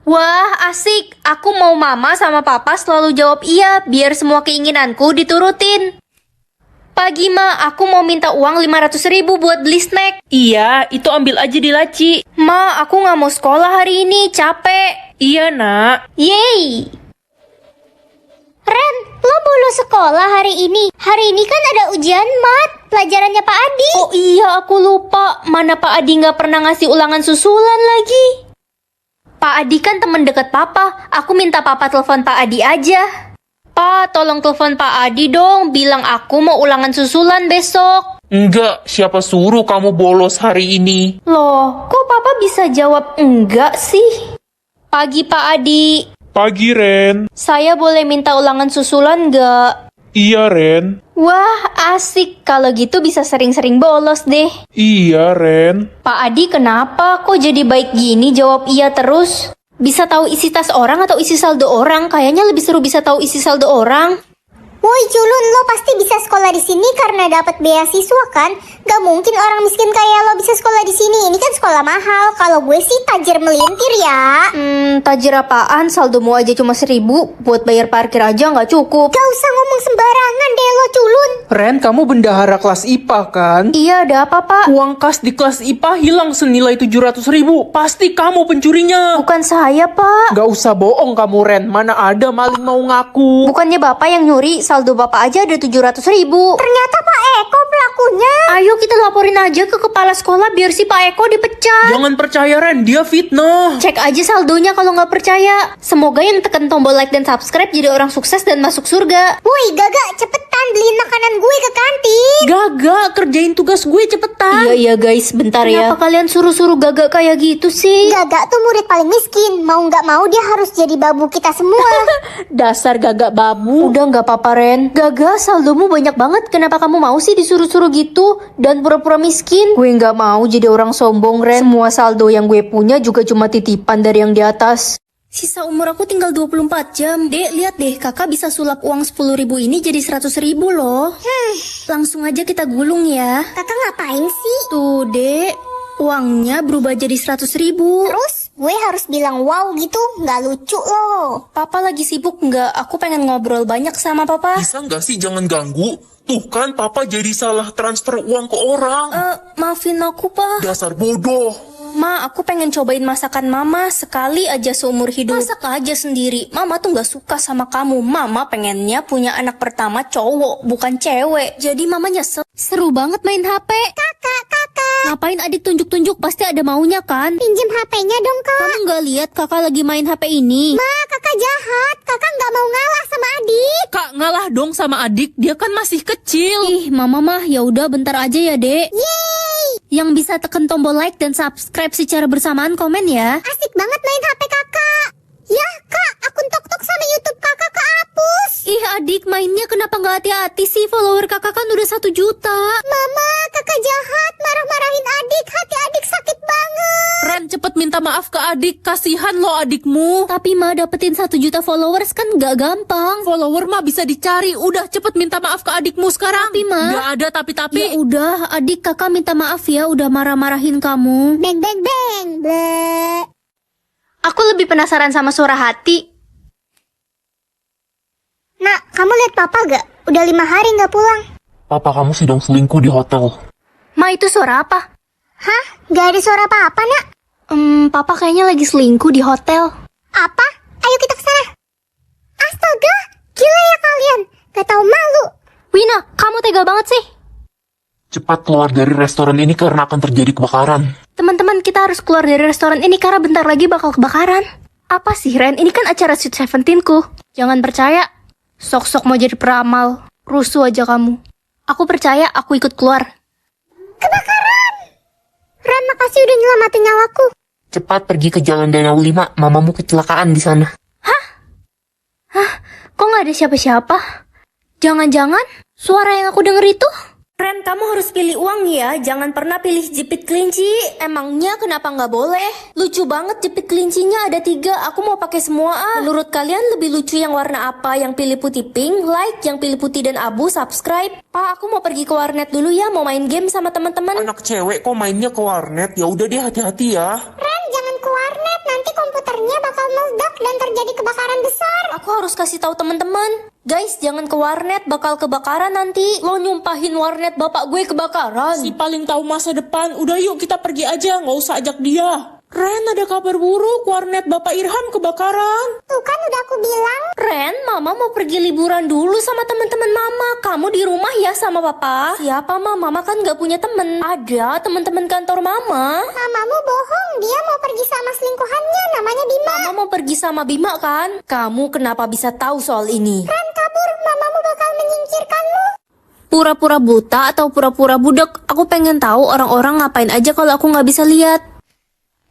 Wah, asik. Aku mau mama sama papa selalu jawab iya, biar semua keinginanku diturutin. Pagi, Ma, aku mau minta uang 500.000 buat beli snack. Iya, itu ambil aja di laci. Ma, aku nggak mau sekolah hari ini, capek. Iya, Nak. Yeay. Ren, lo bolos sekolah hari ini. Hari ini kan ada ujian mat, pelajarannya Pak Adi. Oh iya, aku lupa. Mana Pak Adi nggak pernah ngasih ulangan susulan lagi. Pak Adi kan temen deket Papa. Aku minta Papa telepon Pak Adi aja. Pa, tolong telepon Pak Adi dong. Bilang aku mau ulangan susulan besok. Enggak, siapa suruh kamu bolos hari ini? Loh, kok Papa bisa jawab enggak sih? Pagi Pak Adi. Pagi, Ren. Saya boleh minta ulangan susulan nggak? Iya, Ren. Wah, asik. Kalau gitu bisa sering-sering bolos deh. Iya, Ren. Pak Adi kenapa? Kok jadi baik gini jawab iya terus? Bisa tahu isi tas orang atau isi saldo orang? Kayaknya lebih seru bisa tahu isi saldo orang. Woi culun, lo pasti bisa sekolah di sini karena dapat beasiswa kan? Gak mungkin orang miskin kayak lo bisa sekolah di sini. Ini kan sekolah mahal. Kalau gue sih tajir melintir ya. Tajir apaan? Saldomu aja cuma 1.000. Buat bayar parkir aja nggak cukup. Gak usah ngomong sembarangan deh lo culun. Ren, kamu bendahara kelas IPA kan? Iya, ada apa, Pak? Uang kas di kelas IPA hilang senilai 700.000. Pasti kamu pencurinya. Bukan saya, Pak. Gak usah bohong kamu, Ren. Mana ada maling mau ngaku. Bukannya Bapak yang nyuri. Saldo Bapak aja ada 700.000. Ternyata Pak Eko pelakunya. Ayo kita laporin aja ke kepala sekolah biar si Pak Eko dipecat. Jangan percaya, Ren. Dia fitnah. Cek aja saldonya kalau nggak percaya. Semoga yang tekan tombol like dan subscribe jadi orang sukses dan masuk surga. Woi Gaga, cepetan beliin makanan gue ke kantin. Gaga, kerjain tugas gue cepetan. Iya guys, bentar ya. Kenapa kalian suruh-suruh Gaga kayak gitu sih? Gaga tuh murid paling miskin. Mau nggak mau dia harus jadi babu kita semua. Dasar Gaga babu. Udah nggak apa-apa Ren. Gaga, saldomu banyak banget. Kenapa kamu mau sih disuruh-suruh gitu? Dan pura-pura miskin? Gue nggak mau jadi orang sombong Ren. Semua saldo yang gue punya juga cuma titipan dari yang di atas. Sisa umur aku tinggal 24 jam. Dek, lihat deh, kakak bisa sulap uang 10.000 ini jadi 100.000 loh. Langsung aja kita gulung ya. Kakak ngapain sih? Tuh, Dek. Uangnya berubah jadi 100.000. Terus gue harus bilang wow gitu, nggak lucu loh. Papa lagi sibuk nggak? Aku pengen ngobrol banyak sama Papa. Bisa nggak sih jangan ganggu? Tuh kan papa jadi salah transfer uang ke orang. Maafin aku, Pak. Dasar bodoh. Ma, aku pengen cobain masakan Mama sekali aja seumur hidup. Masak aja sendiri. Mama tuh nggak suka sama kamu. Mama pengennya punya anak pertama cowok, bukan cewek. Jadi Mama nyesel. Seru banget main HP. Kakak. Ngapain adik tunjuk-tunjuk? Pasti ada maunya kan? Pinjem HP-nya dong kak. Kamu nggak lihat kakak lagi main HP ini? Ma, kakak jahat. Kakak nggak mau ngalah sama adik. Kak, ngalah dong sama adik. Dia kan masih kecil. Ih, Mama mah ya udah bentar aja ya, Dek. Yeay. Yang bisa tekan tombol like dan subscribe secara bersamaan komen ya. Asik banget main HP kakak. Ya kak, akun TokTok sama YouTube kakak kehapus. Ih adik, mainnya kenapa nggak hati-hati sih? Follower kakak kan udah 1 juta. Mama, kakak jahat. Marah-marahin adik. Hati adik sakit banget. Ren, cepet minta maaf ke adik. Kasihan lo adikmu. Tapi Ma, dapetin 1 juta followers kan nggak gampang. Follower mah bisa dicari. Udah cepet minta maaf ke adikmu sekarang. Tapi, Ma. Gak ada tapi-tapi. Ya udah, adik kakak minta maaf ya udah marah-marahin kamu. Beng beng beng. Bleh. Aku lebih penasaran sama suara hati. Nak, kamu lihat papa gak? Udah 5 hari gak pulang. Papa kamu sedang selingkuh di hotel. Ma, itu suara apa? Hah? Gak ada suara apa-apa nak? Papa kayaknya lagi selingkuh di hotel. Apa? Ayo kita kesana. Astaga, gila ya kalian. Gak tahu malu. Wina, kamu tega banget sih. Cepat keluar dari restoran ini karena akan terjadi kebakaran. Teman-teman, kita harus keluar dari restoran ini karena bentar lagi bakal kebakaran. Apa sih Ren? Ini kan acara Sweet Seventeen-ku. Jangan percaya. Sok-sok mau jadi peramal. Rusuh aja kamu. Aku percaya, aku ikut keluar. Kebakaran. Ren, makasih udah nyelamatin nyawaku. Cepat pergi ke Jalan Danau 5, mamamu kecelakaan di sana. Kok nggak ada siapa-siapa? Jangan-jangan suara yang aku denger itu? Ren, kamu harus pilih uang ya. Jangan pernah pilih jepit kelinci. Emangnya kenapa nggak boleh? Lucu banget jepit kelincinya ada 3. Aku mau pakai semua ah. Menurut kalian lebih lucu yang warna apa? Yang pilih putih pink, like. Yang pilih putih dan abu, subscribe. Pak, aku mau pergi ke warnet dulu ya. Mau main game sama teman-teman. Anak cewek kok mainnya ke warnet? Ya udah deh hati-hati ya. Ren, jangan ke warnet. Nanti komputernya bakal harus kasih tahu teman-teman. Guys, jangan ke warnet, bakal kebakaran nanti. Lo nyumpahin warnet bapak gue kebakaran. Si paling tahu masa depan. Udah yuk kita pergi aja, nggak usah ajak dia. Ren, ada kabar buruk, warnet Bapak Irham kebakaran. Tuh kan udah aku bilang. Ren, Mama mau pergi liburan dulu sama teman-teman Mama. Kamu di rumah ya sama Papa. Siapa Mama? Mama kan gak punya temen. Ada teman-teman kantor Mama. Mamamu bohong, dia mau pergi sama selingkuhannya, namanya Bima. Mama mau pergi sama Bima kan? Kamu kenapa bisa tahu soal ini? Ren kabur, mamamu bakal menyingkirkanmu. Pura-pura buta atau pura-pura budak? Aku pengen tahu orang-orang ngapain aja kalau aku nggak bisa lihat.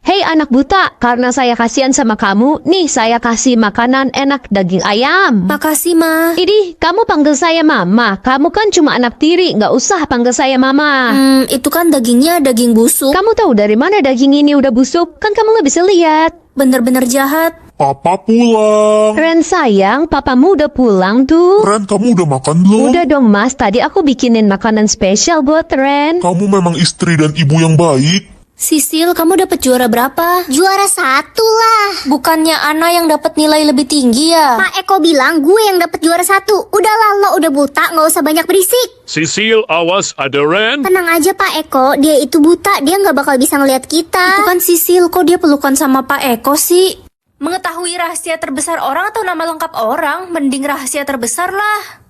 Hei anak buta, karena saya kasihan sama kamu, nih saya kasih makanan enak daging ayam. Makasih, Ma. Idih, kamu panggil saya mama. Kamu kan cuma anak tiri, nggak usah panggil saya mama. Itu kan dagingnya daging busuk. Kamu tahu dari mana daging ini udah busuk? Kan kamu nggak bisa lihat. Bener-bener jahat. Papa pulang. Ren sayang, papamu udah pulang tuh. Ren, kamu udah makan belum? Udah dong mas, tadi aku bikinin makanan spesial buat Ren. Kamu memang istri dan ibu yang baik. Sisil, kamu dapat juara berapa? Juara 1 lah. Bukannya Ana yang dapat nilai lebih tinggi ya? Pak Eko bilang gue yang dapat juara 1. Udahlah, lo udah buta, nggak usah banyak berisik. Sisil, awas, ada Ren. Tenang aja Pak Eko, dia itu buta, dia nggak bakal bisa ngeliat kita. Itu kan Sisil, kok dia pelukan sama Pak Eko sih? Mengetahui rahasia terbesar orang atau nama lengkap orang, mending rahasia terbesar lah.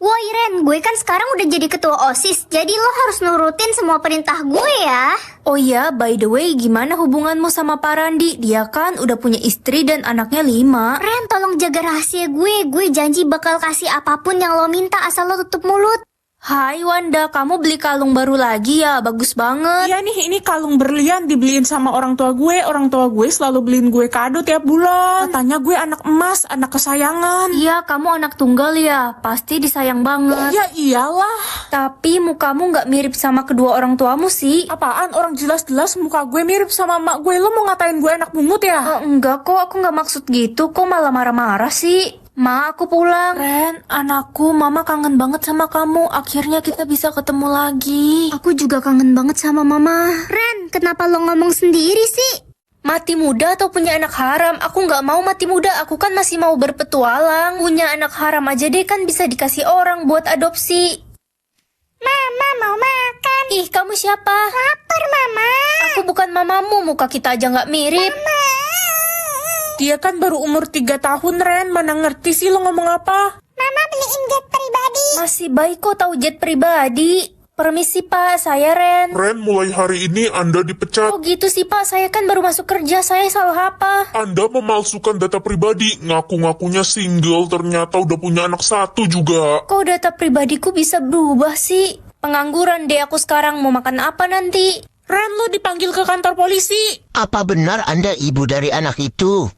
Woi Ren, gue kan sekarang udah jadi ketua OSIS, jadi lo harus nurutin semua perintah gue ya. Oh iya, by the way, gimana hubunganmu sama Pak Randi? Dia kan udah punya istri dan anaknya 5. Ren, tolong jaga rahasia gue janji bakal kasih apapun yang lo minta asal lo tutup mulut. Hai Wanda, kamu beli kalung baru lagi ya? Bagus banget. Iya nih, ini kalung berlian dibeliin sama orang tua gue. Orang tua gue selalu beliin gue kado tiap bulan. Katanya gue anak emas, anak kesayangan. Iya, kamu anak tunggal ya? Pasti disayang banget. Ya iyalah. Tapi mukamu nggak mirip sama kedua orang tuamu sih. Apaan? Orang jelas-jelas muka gue mirip sama mak gue. Lo mau ngatain gue anak bungut ya? Enggak kok, aku nggak maksud gitu. Kok malah marah-marah sih? Ma, aku pulang. Ren, anakku, mama kangen banget sama kamu. Akhirnya kita bisa ketemu lagi. Aku juga kangen banget sama mama. Ren, kenapa lo ngomong sendiri sih? Mati muda atau punya anak haram? Aku nggak mau mati muda, aku kan masih mau berpetualang. Punya anak haram aja deh kan bisa dikasih orang buat adopsi. Mama mau makan. Ih, kamu siapa? Lapar mama. Aku bukan mamamu, muka kita aja nggak mirip. Dia kan baru umur 3 tahun, Ren. Mana ngerti sih lo ngomong apa? Mama beliin jet pribadi. Masih baik kok tahu jet pribadi. Permisi Pak, saya Ren. Ren, mulai hari ini Anda dipecat. Oh gitu sih Pak, saya kan baru masuk kerja, saya salah apa? Anda memalsukan data pribadi. Ngaku-ngakunya single, ternyata udah punya anak 1 juga. Kok data pribadiku bisa berubah sih? Pengangguran deh aku sekarang, mau makan apa nanti? Ren, lo dipanggil ke kantor polisi. Apa benar Anda ibu dari anak itu?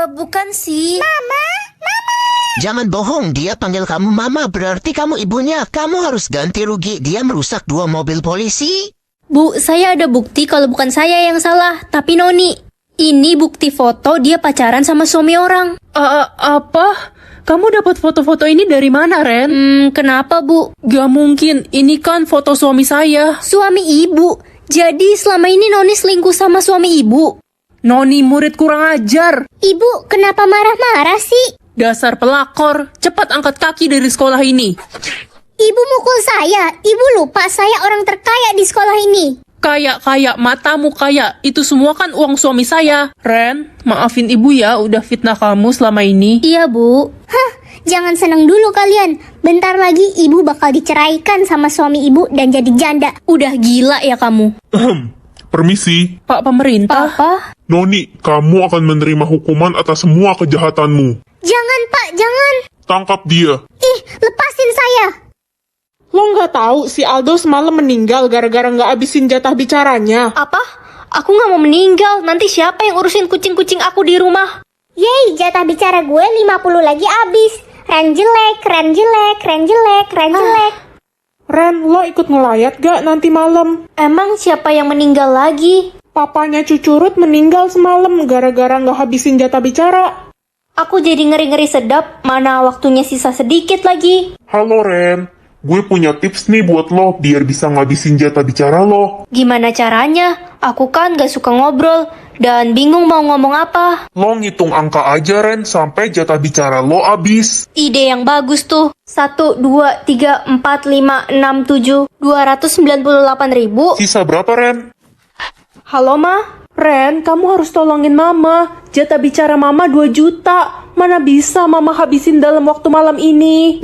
Bukan sih. Jangan bohong, dia panggil kamu mama, berarti kamu ibunya. Kamu harus ganti rugi, dia merusak 2 mobil polisi. Bu, saya ada bukti kalau bukan saya yang salah, tapi Noni. Ini bukti foto dia pacaran sama suami orang. Apa? Kamu dapat foto-foto ini dari mana, Ren? Kenapa Bu? Gak mungkin, ini kan foto suami saya. Suami ibu? Jadi selama ini Noni selingkuh sama suami ibu? Noni murid kurang ajar. Ibu, kenapa marah-marah sih? Dasar pelakor, cepat angkat kaki dari sekolah ini. Ibu mukul saya. Ibu lupa saya orang terkaya di sekolah ini. Kaya, matamu kaya. Itu semua kan uang suami saya. Ren, maafin ibu ya udah fitnah kamu selama ini. Iya Bu. Hah, jangan seneng dulu kalian. Bentar lagi ibu bakal diceraikan sama suami ibu dan jadi janda. Udah gila ya kamu. Permisi. Pak pemerintah. Apa? Noni, kamu akan menerima hukuman atas semua kejahatanmu. Jangan Pak, jangan. Tangkap dia. Ih, lepasin saya. Lo nggak tahu si Aldo semalam meninggal gara-gara nggak habisin jatah bicaranya. Apa? Aku nggak mau meninggal. Nanti siapa yang urusin kucing-kucing aku di rumah? Yeay, jatah bicara gue 50 lagi abis. Ren jelek, Ren jelek, Ren jelek, Ren jelek. Ren, lo ikut ngelayat gak nanti malam? Emang siapa yang meninggal lagi? Papanya Cucurut meninggal semalam gara-gara nggak habisin jatah bicara. Aku jadi ngeri-ngeri sedap. Mana waktunya sisa sedikit lagi. Halo Ren, Gue punya tips nih buat lo, biar bisa ngabisin jatah bicara lo. Gimana caranya? Aku kan gak suka ngobrol, dan bingung mau ngomong apa. Lo ngitung angka aja, Ren, sampai jatah bicara lo habis. Ide yang bagus tuh. 1, 2, 3, 4, 5, 6, 7, 298 ribu. Sisa berapa, Ren? Halo, Ma. Ren, kamu harus tolongin Mama. Jatah bicara Mama 2 juta. Mana bisa Mama habisin dalam waktu malam ini?